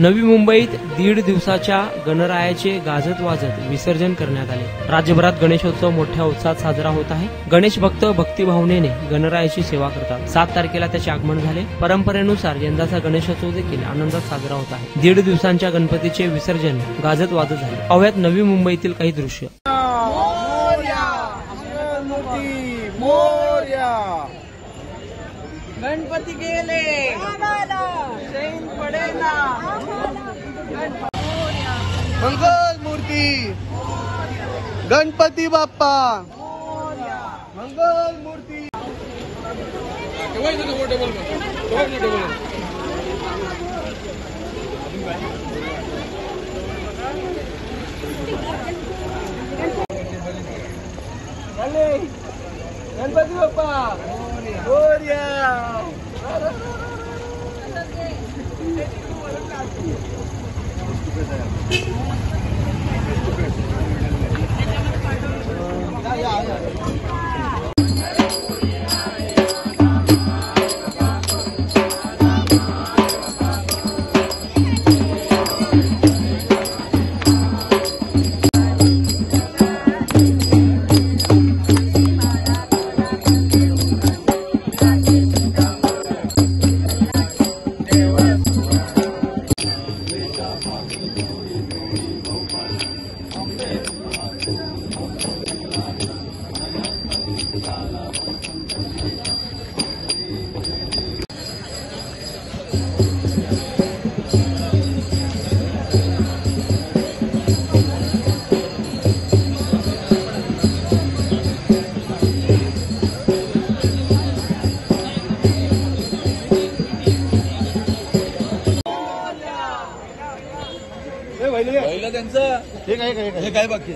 नवी मुंबईत 1.5 दिवसाच्या गणरायाचे गाजत वाजत विसर्जन करण्यात आले। राज्यभरात गणेशोत्सव मोठ्या उत्साहात साजरा होत आहे। गणेश भक्त भक्तिभावनेने गणरायाची सेवा करतात। 7 तारखेला त्याचे आगमन झाले। परंपरेनुसार यंदाचा गणेशोत्सव देखील आनंदात साजरा होत आहे। 1.5 दिवसांच्या गणपतीचे विसर्जन गाजत वाजत झाले। पाहुयात नवी मुंबईतील काही दृश्य। गणपती गेले शैन पडेना मंगल मूर्ती गणपती बाप्पा मंगल मूर्ती। गणपती बाप्पा मोरया। त्यांचं हे काय बाकी